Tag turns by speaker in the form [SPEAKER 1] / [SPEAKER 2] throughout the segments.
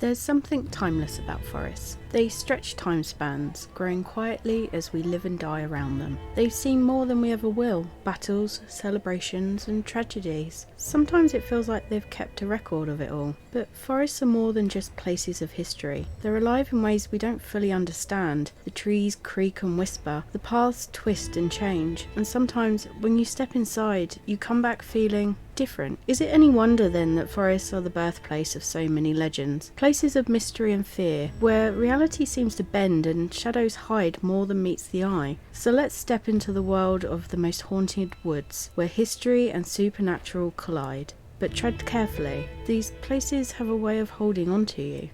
[SPEAKER 1] There's something timeless about forests. They stretch time spans, growing quietly as we live and die around them. They've seen more than we ever will, battles, celebrations and tragedies. Sometimes it feels like they've kept a record of it all. But forests are more than just places of history. They're alive in ways we don't fully understand. The trees creak and whisper, the paths twist and change, and sometimes when you step inside, you come back feeling different. Is it any wonder then that forests are the birthplace of so many legends? Places of mystery and fear, where reality seems to bend and shadows hide more than meets the eye. So let's step into the world of the most haunted woods, where history and supernatural collide. But tread carefully, these places have a way of holding on to you.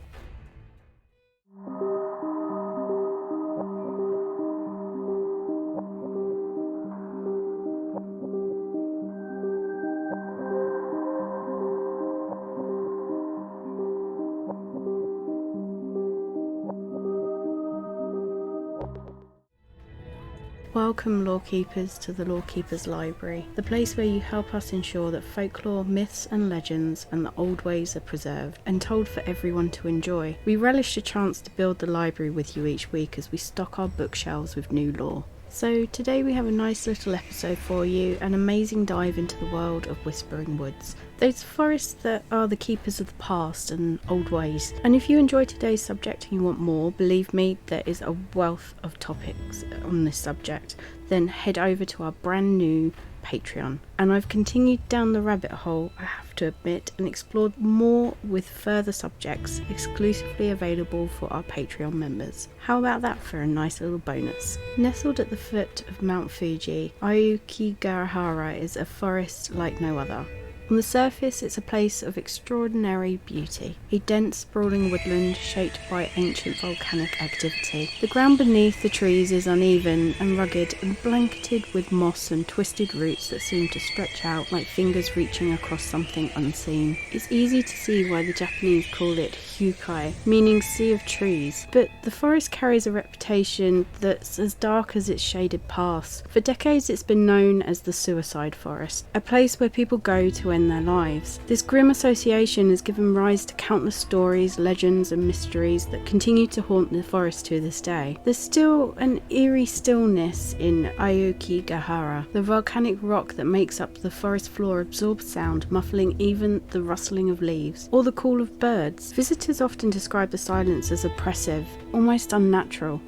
[SPEAKER 1] Welcome, Lorekeepers, to the Lorekeepers Library, the place where you help us ensure that folklore, myths and legends and the old ways are preserved and told for everyone to enjoy. We relish the chance to build the library with you each week as we stock our bookshelves with new lore. So today we have a nice little episode for you, an amazing dive into the world of Whispering Woods. Those forests that are the keepers of the past and old ways. And if you enjoy today's subject and you want more, believe me, there is a wealth of topics on this subject. Then head over to our brand new Patreon. And I've continued down the rabbit hole, I have to admit, and explored more with further subjects exclusively available for our Patreon members. How about that for a nice little bonus? Nestled at the foot of Mount Fuji, Aokigahara is a forest like no other. On the surface, it's a place of extraordinary beauty, a dense, sprawling woodland shaped by ancient volcanic activity. The ground beneath the trees is uneven and rugged and blanketed with moss and twisted roots that seem to stretch out like fingers reaching across something unseen. It's easy to see why the Japanese call it Hyukai, meaning sea of trees, but the forest carries a reputation that's as dark as its shaded paths. For decades it's been known as the suicide forest, a place where people go to end their lives. This grim association has given rise to countless stories, legends and mysteries that continue to haunt the forest to this day. There's still an eerie stillness in Aokigahara. The volcanic rock that makes up the forest floor absorbs sound, muffling even the rustling of leaves or the call of birds. Visitors often describe the silence as oppressive, almost unnatural.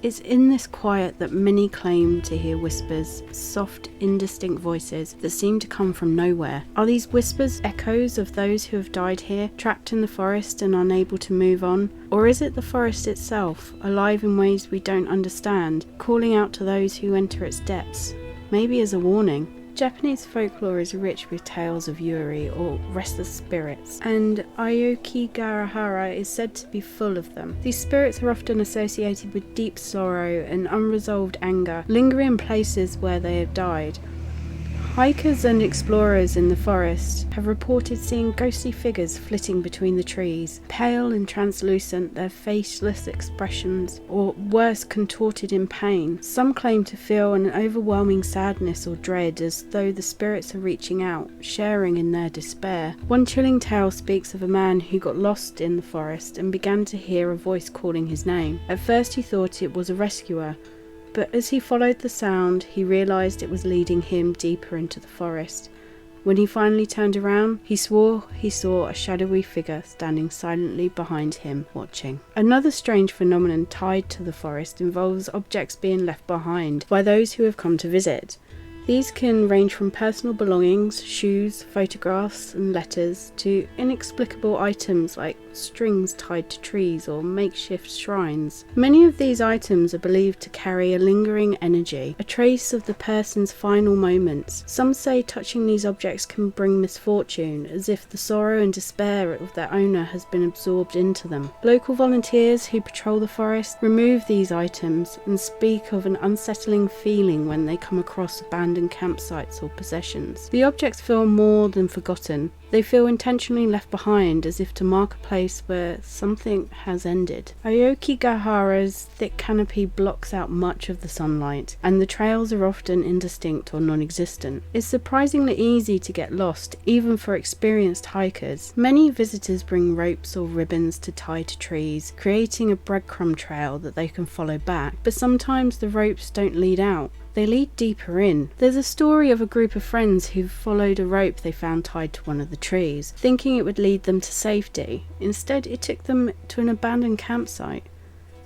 [SPEAKER 1] It's in this quiet that many claim to hear whispers, soft, indistinct voices that seem to come from nowhere. Are these whispers echoes of those who have died here, trapped in the forest and unable to move on? Or is it the forest itself, alive in ways we don't understand, calling out to those who enter its depths, maybe as a warning? Japanese folklore is rich with tales of eerie or restless spirits, and Aokigahara is said to be full of them. These spirits are often associated with deep sorrow and unresolved anger, lingering in places where they have died. Hikers and explorers in the forest have reported seeing ghostly figures flitting between the trees, pale and translucent, their faceless expressions, or worse, contorted in pain. Some claim to feel an overwhelming sadness or dread, as though the spirits are reaching out, sharing in their despair. One chilling tale speaks of a man who got lost in the forest and began to hear a voice calling his name. At first he thought it was a rescuer, but as he followed the sound, he realised it was leading him deeper into the forest. When he finally turned around, he swore he saw a shadowy figure standing silently behind him, watching. Another strange phenomenon tied to the forest involves objects being left behind by those who have come to visit. These can range from personal belongings, shoes, photographs and letters, to inexplicable items like strings tied to trees or makeshift shrines. Many of these items are believed to carry a lingering energy, a trace of the person's final moments. Some say touching these objects can bring misfortune, as if the sorrow and despair of their owner has been absorbed into them. Local volunteers who patrol the forest remove these items and speak of an unsettling feeling when they come across abandoned abandoned campsites or possessions. The objects feel more than forgotten. They feel intentionally left behind, as if to mark a place where something has ended. Aokigahara's thick canopy blocks out much of the sunlight, and the trails are often indistinct or non-existent. It's surprisingly easy to get lost, even for experienced hikers. Many visitors bring ropes or ribbons to tie to trees, creating a breadcrumb trail that they can follow back, but sometimes the ropes don't lead out. They lead deeper in. There's a story of a group of friends who followed a rope they found tied to one of the trees, thinking it would lead them to safety. Instead, it took them to an abandoned campsite,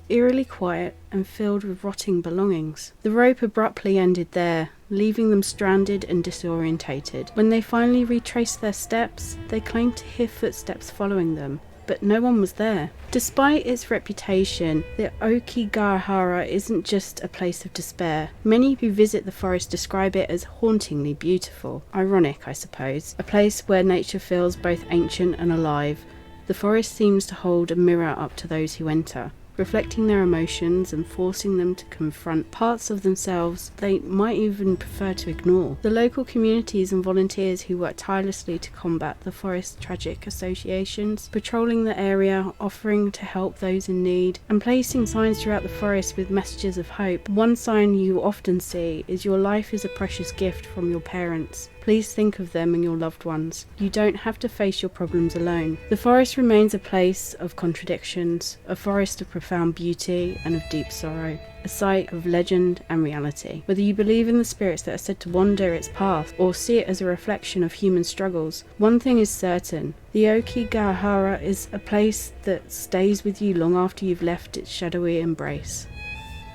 [SPEAKER 1] eerily quiet and filled with rotting belongings. The rope abruptly ended there, leaving them stranded and disorientated. When they finally retraced their steps, they claimed to hear footsteps following them, but no one was there. Despite its reputation, the Aokigahara isn't just a place of despair. Many who visit the forest describe it as hauntingly beautiful. Ironic, I suppose. A place where nature feels both ancient and alive. The forest seems to hold a mirror up to those who enter, reflecting their emotions and forcing them to confront parts of themselves they might even prefer to ignore. The local communities and volunteers who work tirelessly to combat the forest's tragic associations, patrolling the area, offering to help those in need, and placing signs throughout the forest with messages of hope. One sign you often see is "Your life is a precious gift from your parents. Please think of them and your loved ones. You don't have to face your problems alone." The forest remains a place of contradictions, a forest of profound beauty and of deep sorrow, a site of legend and reality. Whether you believe in the spirits that are said to wander its path or see it as a reflection of human struggles, one thing is certain: the Aokigahara is a place that stays with you long after you've left its shadowy embrace.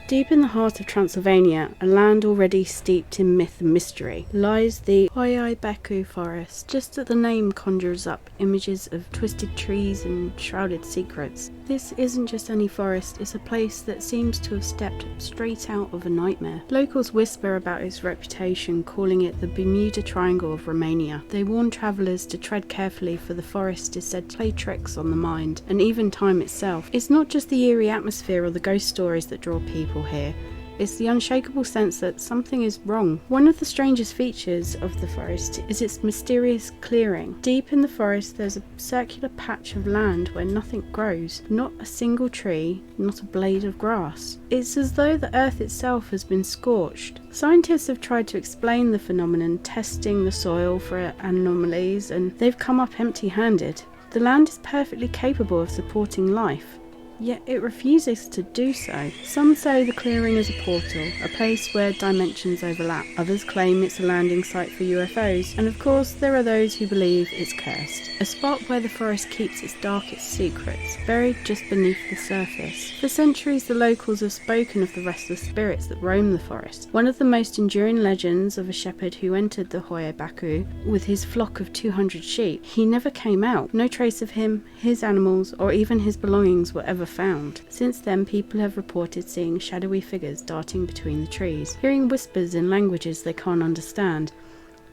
[SPEAKER 1] Deep in the heart of Transylvania, a land already steeped in myth and mystery, lies the Hoia-Baku forest. Just that the name conjures up images of twisted trees and shrouded secrets. This isn't just any forest, it's a place that seems to have stepped straight out of a nightmare. Locals whisper about its reputation, calling it the Bermuda Triangle of Romania. They warn travellers to tread carefully, for the forest is said to play tricks on the mind, and even time itself. It's not just the eerie atmosphere or the ghost stories that draw people here. It's the unshakable sense that something is wrong. One of the strangest features of the forest is its mysterious clearing. Deep in the forest there's a circular patch of land where nothing grows. Not a single tree, not a blade of grass. It's as though the earth itself has been scorched. Scientists have tried to explain the phenomenon, testing the soil for anomalies, and they've come up empty-handed. The land is perfectly capable of supporting life, yet it refuses to do so. Some say the clearing is a portal, a place where dimensions overlap. Others claim it's a landing site for UFOs, and of course there are those who believe it's cursed. A spot where the forest keeps its darkest secrets, buried just beneath the surface. For centuries the locals have spoken of the restless spirits that roam the forest. One of the most enduring legends of a shepherd who entered the Hoia-Baku with his flock of 200 sheep. He never came out. No trace of him, his animals, or even his belongings were ever found. Since then, people have reported seeing shadowy figures darting between the trees, hearing whispers in languages they can't understand,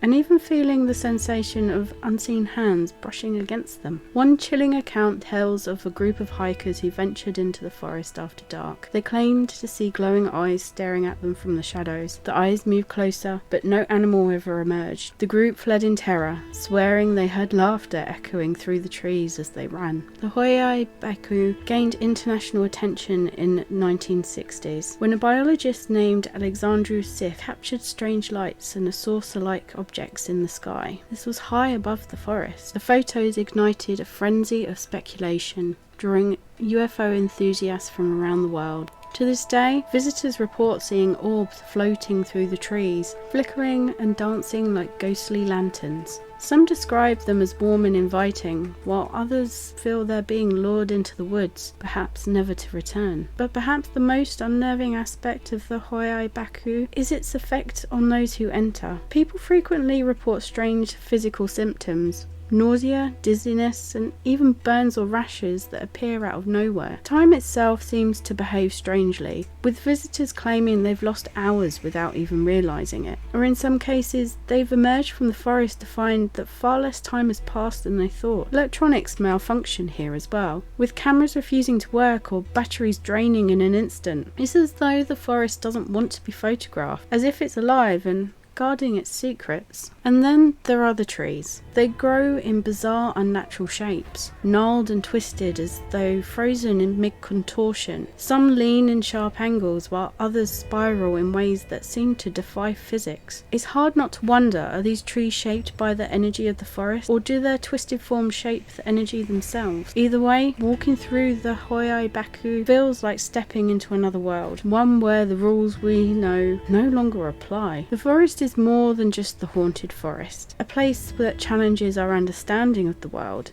[SPEAKER 1] and even feeling the sensation of unseen hands brushing against them. One chilling account tells of a group of hikers who ventured into the forest after dark. They claimed to see glowing eyes staring at them from the shadows. The eyes moved closer, but no animal ever emerged. The group fled in terror, swearing they heard laughter echoing through the trees as they ran. The Hoia-Baku gained international attention in the 1960s, when a biologist named Alexandru Sif captured strange lights and a saucer-like objects in the sky. This was high above the forest. The photos ignited a frenzy of speculation, drawing UFO enthusiasts from around the world. To this day, visitors report seeing orbs floating through the trees, flickering and dancing like ghostly lanterns. Some describe them as warm and inviting, while others feel they're being lured into the woods, perhaps never to return. But perhaps the most unnerving aspect of the Hoia-Baku is its effect on those who enter. People frequently report strange physical symptoms: nausea, dizziness, and even burns or rashes that appear out of nowhere. Time itself seems to behave strangely, with visitors claiming they've lost hours without even realising it. Or in some cases, they've emerged from the forest to find that far less time has passed than they thought. Electronics malfunction here as well, with cameras refusing to work or batteries draining in an instant. It's as though the forest doesn't want to be photographed, as if it's alive and guarding its secrets. And then there are the trees. They grow in bizarre, unnatural shapes, gnarled and twisted as though frozen in mid-contortion. Some lean in sharp angles, while others spiral in ways that seem to defy physics. It's hard not to wonder, are these trees shaped by the energy of the forest, or do their twisted forms shape the energy themselves? Either way, walking through the Lorekeeper feels like stepping into another world, one where the rules we know no longer apply. The forest is more than just the haunted forest, a place that challenges our understanding of the world,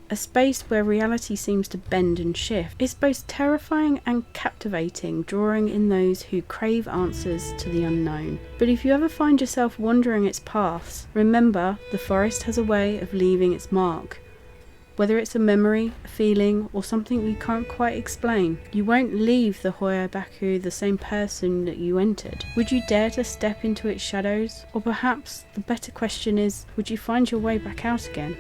[SPEAKER 1] a space where reality seems to bend and shift. It's both terrifying and captivating, drawing in those who crave answers to the unknown. But if you ever find yourself wandering its paths, remember, the forest has a way of leaving its mark. Whether it's a memory, a feeling, or something we can't quite explain, you won't leave the Lorekeeper the same person that you entered. Would you dare to step into its shadows? Or perhaps the better question is, would you find your way back out again?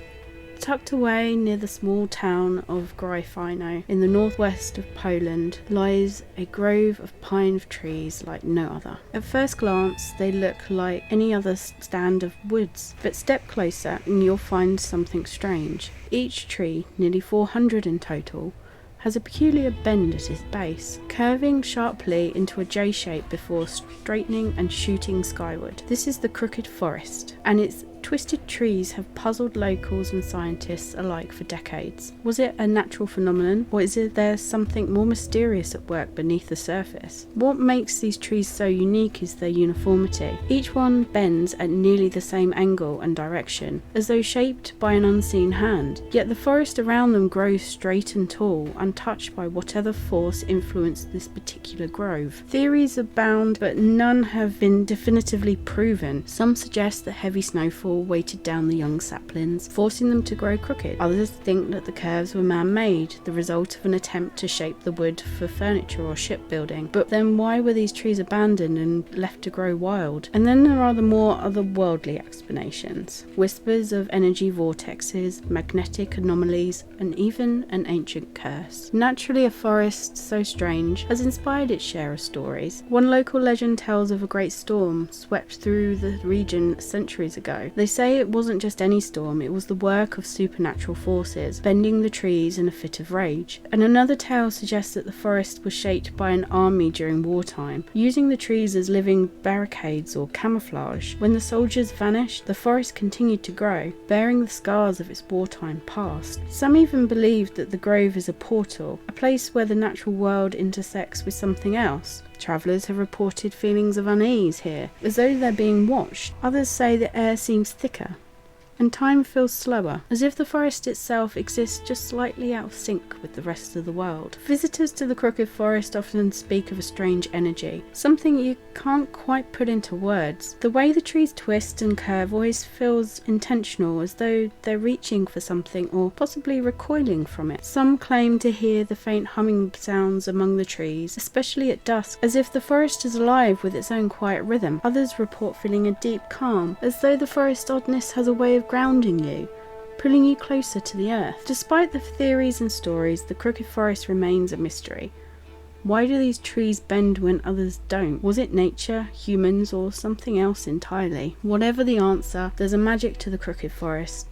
[SPEAKER 1] Tucked away near the small town of Gryfino in the northwest of Poland lies a grove of pine trees like no other. At first glance they look like any other stand of woods, but step closer and you'll find something strange. Each tree, nearly 400 in total, has a peculiar bend at its base, curving sharply into a J shape before straightening and shooting skyward. This is the Crooked Forest, and its twisted trees have puzzled locals and scientists alike for decades. Was it a natural phenomenon, or is there something more mysterious at work beneath the surface? What makes these trees so unique is their uniformity. Each one bends at nearly the same angle and direction, as though shaped by an unseen hand. Yet the forest around them grows straight and tall, untouched by whatever force influenced this particular grove. Theories abound, but none have been definitively proven. Some suggest that heavy snowfall weighted down the young saplings, forcing them to grow crooked. Others think that the curves were man-made, the result of an attempt to shape the wood for furniture or shipbuilding. But then why were these trees abandoned and left to grow wild? And then there are the more otherworldly explanations. Whispers of energy vortexes, magnetic anomalies, and even an ancient curse. Naturally, a forest so strange has inspired its share of stories. One local legend tells of a great storm swept through the region centuries ago. They say it wasn't just any storm, it was the work of supernatural forces, bending the trees in a fit of rage. And another tale suggests that the forest was shaped by an army during wartime, using the trees as living barricades or camouflage. When the soldiers vanished, the forest continued to grow, bearing the scars of its wartime past. Some even believe that the grove is a portal, a place where the natural world intersects with something else. Travellers have reported feelings of unease here, as though they're being watched. Others say the air seems thicker, and time feels slower, as if the forest itself exists just slightly out of sync with the rest of the world. Visitors to the Crooked Forest often speak of a strange energy, something you can't quite put into words. The way the trees twist and curve always feels intentional, as though they're reaching for something or possibly recoiling from it. Some claim to hear the faint humming sounds among the trees, especially at dusk, as if the forest is alive with its own quiet rhythm. Others report feeling a deep calm, as though the forest's oddness has a way of grounding you, pulling you closer to the earth. Despite the theories and stories, the Crooked Forest remains a mystery. Why do these trees bend when others don't? Was it nature, humans, or something else entirely? Whatever the answer, there's a magic to the Crooked Forest,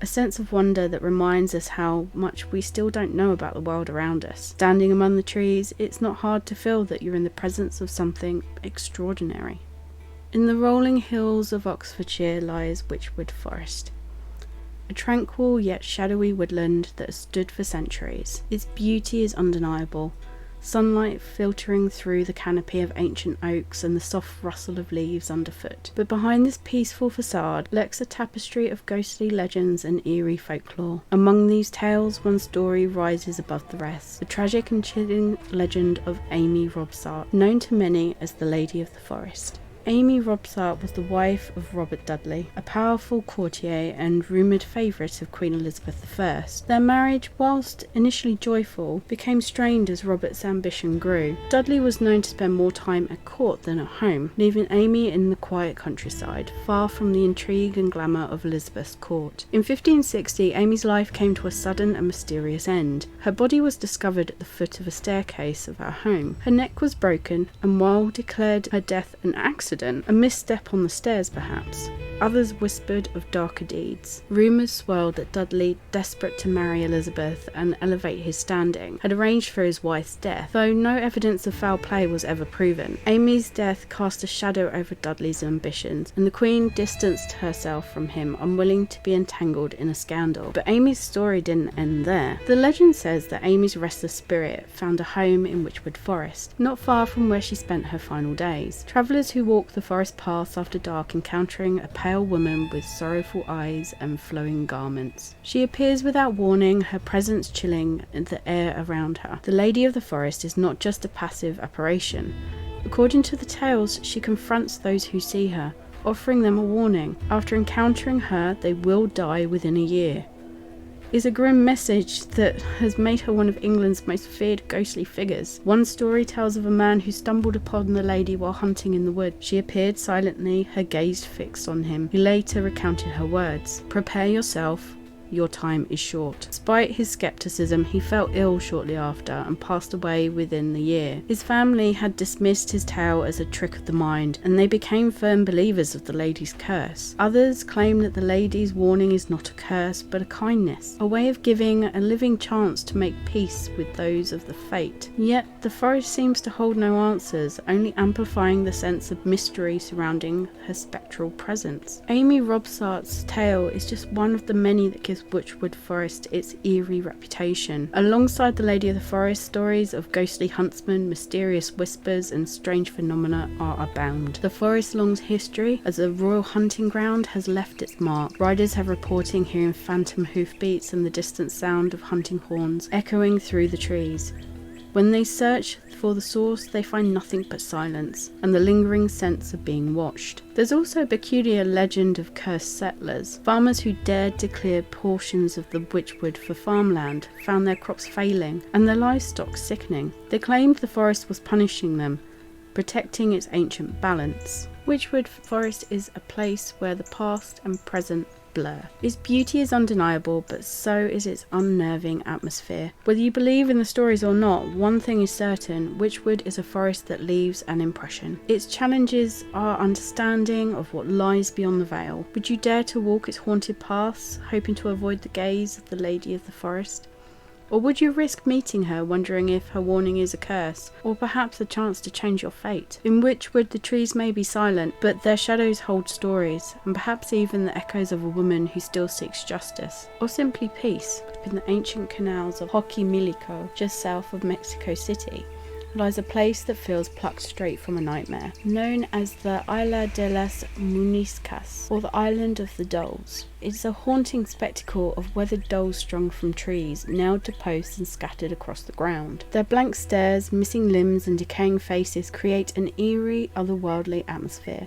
[SPEAKER 1] a sense of wonder that reminds us how much we still don't know about the world around us. Standing among the trees, it's not hard to feel that you're in the presence of something extraordinary. In the rolling hills of Oxfordshire lies Witchwood Forest, a tranquil yet shadowy woodland that has stood for centuries. Its beauty is undeniable, sunlight filtering through the canopy of ancient oaks and the soft rustle of leaves underfoot. But behind this peaceful facade lurks a tapestry of ghostly legends and eerie folklore. Among these tales, one story rises above the rest, the tragic and chilling legend of Amy Robsart, known to many as the Lady of the Forest. Amy Robsart was the wife of Robert Dudley, a powerful courtier and rumoured favourite of Queen Elizabeth I. Their marriage, whilst initially joyful, became strained as Robert's ambition grew. Dudley was known to spend more time at court than at home, leaving Amy in the quiet countryside, far from the intrigue and glamour of Elizabeth's court. In 1560, Amy's life came to a sudden and mysterious end. Her body was discovered at the foot of a staircase of her home. Her neck was broken, and while declared her death an accident, accident, a misstep on the stairs perhaps. Others whispered of darker deeds. Rumours swirled that Dudley, desperate to marry Elizabeth and elevate his standing, had arranged for his wife's death, though no evidence of foul play was ever proven. Amy's death cast a shadow over Dudley's ambitions, and the Queen distanced herself from him, unwilling to be entangled in a scandal. But Amy's story didn't end there. The legend says that Amy's restless spirit found a home in Witchwood Forest, not far from where she spent her final days. Travellers who walk the forest paths after dark encountering a pale woman with sorrowful eyes and flowing garments. She appears without warning, her presence chilling the air around her. The Lady of the Forest is not just a passive apparition. According to the tales, she confronts those who see her, offering them a warning. After encountering her, they will die within a year. Is a grim message that has made her one of England's most feared ghostly figures. One story tells of a man who stumbled upon the lady while hunting in the wood. She appeared silently, her gaze fixed on him. He later recounted her words: "Prepare yourself. Your time is short." Despite his skepticism, he fell ill shortly after and passed away within the year. His family had dismissed his tale as a trick of the mind, and they became firm believers of the lady's curse. Others claim that the lady's warning is not a curse, but a kindness, a way of giving a living chance to make peace with those of the fate. Yet the forest seems to hold no answers, only amplifying the sense of mystery surrounding her spectral presence. Amy Robsart's tale is just one of the many that gives Witchwood Forest its eerie reputation. Alongside the Lady of the Forest, stories of ghostly huntsmen, mysterious whispers and strange phenomena are abound. The forest's long history as a royal hunting ground has left its mark. Riders have reporting hearing phantom hoofbeats and the distant sound of hunting horns echoing through the trees. When they search for the source, they find nothing but silence and the lingering sense of being watched. There's also a peculiar legend of cursed settlers. Farmers who dared to clear portions of the Witchwood for farmland found their crops failing and their livestock sickening. They claimed the forest was punishing them, protecting its ancient balance. Witchwood Forest is a place where the past and present blur. Its beauty is undeniable, but so is its unnerving atmosphere. Whether you believe in the stories or not, one thing is certain: Witchwood is a forest that leaves an impression. Its challenges are understanding of what lies beyond the veil. Would you dare to walk its haunted paths, hoping to avoid the gaze of the Lady of the Forest? Or would you risk meeting her, wondering if her warning is a curse, or perhaps a chance to change your fate? In Witchwood, the trees may be silent, but their shadows hold stories, and perhaps even the echoes of a woman who still seeks justice, or simply peace. In the ancient canals of Xochimilco, just south of Mexico City, lies a place that feels plucked straight from a nightmare, known as the Isla de las Muñecas, or the Island of the Dolls. It's a haunting spectacle of weathered dolls strung from trees, nailed to posts and scattered across the ground. Their blank stares, missing limbs and decaying faces create an eerie, otherworldly atmosphere.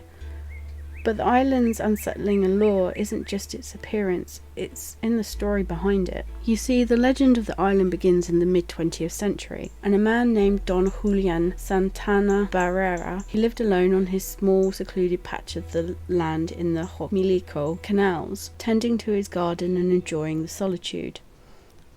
[SPEAKER 1] But the island's unsettling allure isn't just its appearance, it's in the story behind it. You see, the legend of the island begins in the mid-20th century, and a man named Don Julian Santana Barrera, he lived alone on his small, secluded patch of the land in the Xochimilco canals, tending to his garden and enjoying the solitude.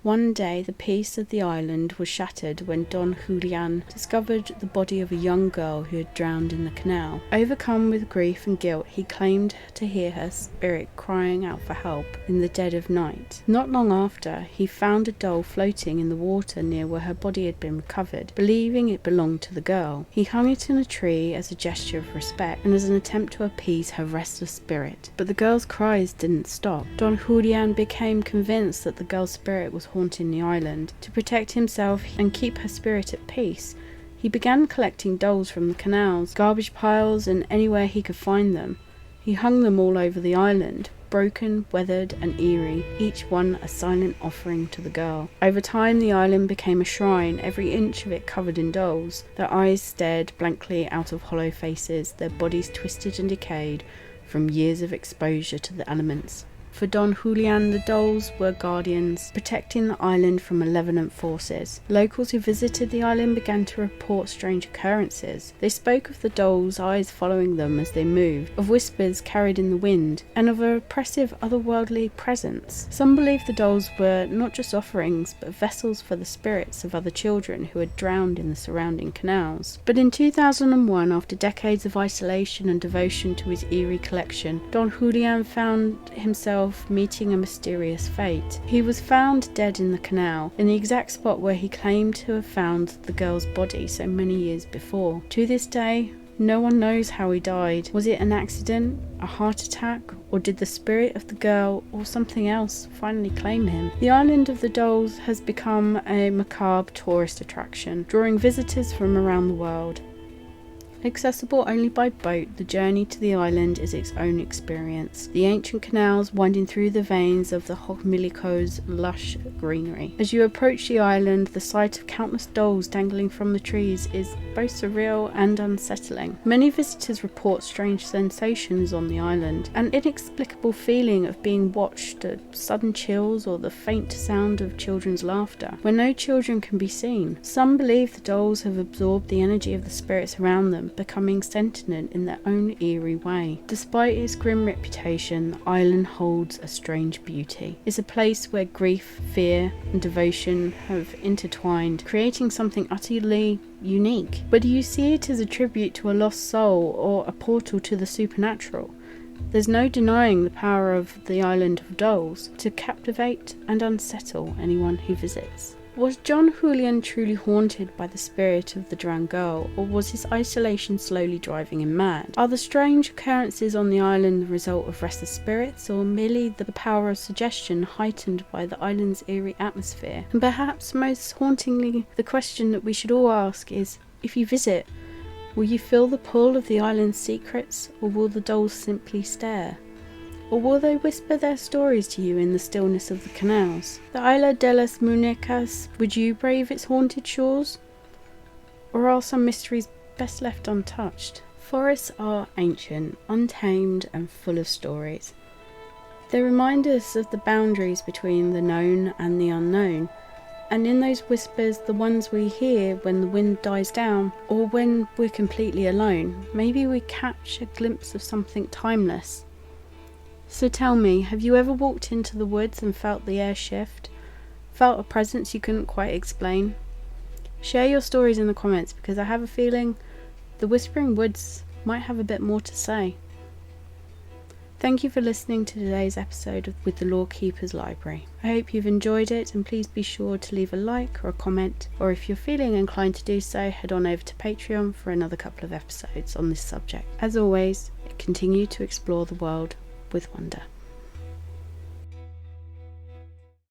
[SPEAKER 1] One day, the peace of the island was shattered when Don Julian discovered the body of a young girl who had drowned in the canal. Overcome with grief and guilt, he claimed to hear her spirit crying out for help in the dead of night. Not long after, he found a doll floating in the water near where her body had been recovered, believing it belonged to the girl. He hung it in a tree as a gesture of respect and as an attempt to appease her restless spirit. But the girl's cries didn't stop. Don Julian became convinced that the girl's spirit was haunting the island. To protect himself and keep her spirit at peace, he began collecting dolls from the canals, garbage piles, and anywhere he could find them. He hung them all over the island, broken, weathered, and eerie, each one a silent offering to the girl. Over time, the island became a shrine, every inch of it covered in dolls. Their eyes stared blankly out of hollow faces, their bodies twisted and decayed from years of exposure to the elements. For Don Julian, the dolls were guardians, protecting the island from malevolent forces. Locals who visited the island began to report strange occurrences. They spoke of the dolls' eyes following them as they moved, of whispers carried in the wind, and of a oppressive otherworldly presence. Some believed the dolls were not just offerings, but vessels for the spirits of other children who had drowned in the surrounding canals. But in 2001, after decades of isolation and devotion to his eerie collection, Don Julian found himself meeting a mysterious fate. He was found dead in the canal, in the exact spot where he claimed to have found the girl's body so many years before. To this day, no one knows how he died. Was it an accident, a heart attack, or did the spirit of the girl or something else finally claim him? The Island of the Dolls has become a macabre tourist attraction, drawing visitors from around the world. Accessible only by boat, the journey to the island is its own experience. The ancient canals winding through the veins of the Lorekeeper's lush greenery. As you approach the island, the sight of countless dolls dangling from the trees is both surreal and unsettling. Many visitors report strange sensations on the island, an inexplicable feeling of being watched, sudden chills, or the faint sound of children's laughter, where no children can be seen. Some believe the dolls have absorbed the energy of the spirits around them, becoming sentient in their own eerie way. Despite its grim reputation, the island holds a strange beauty. It's a place where grief, fear, and devotion have intertwined, creating something utterly unique. Whether you see it as a tribute to a lost soul or a portal to the supernatural, there's no denying the power of the Island of Dolls to captivate and unsettle anyone who visits. Was Don Julian truly haunted by the spirit of the drowned girl, or was his isolation slowly driving him mad? Are the strange occurrences on the island the result of restless spirits, or merely the power of suggestion heightened by the island's eerie atmosphere? And perhaps most hauntingly, the question that we should all ask is, if you visit, will you feel the pull of the island's secrets, or will the dolls simply stare? Or will they whisper their stories to you in the stillness of the canals? The Isla de las Muñecas, would you brave its haunted shores? Or are some mysteries best left untouched? Forests are ancient, untamed, and full of stories. They remind us of the boundaries between the known and the unknown, and in those whispers, the ones we hear when the wind dies down, or when we're completely alone, maybe we catch a glimpse of something timeless. So tell me, have you ever walked into the woods and felt the air shift? Felt a presence you couldn't quite explain? Share your stories in the comments, because I have a feeling the Whispering Woods might have a bit more to say. Thank you for listening to today's episode with the Lorekeepers Library. I hope you've enjoyed it, and please be sure to leave a like or a comment, or if you're feeling inclined to do so, head on over to Patreon for another couple of episodes on this subject. As always, continue to explore the world with wonder.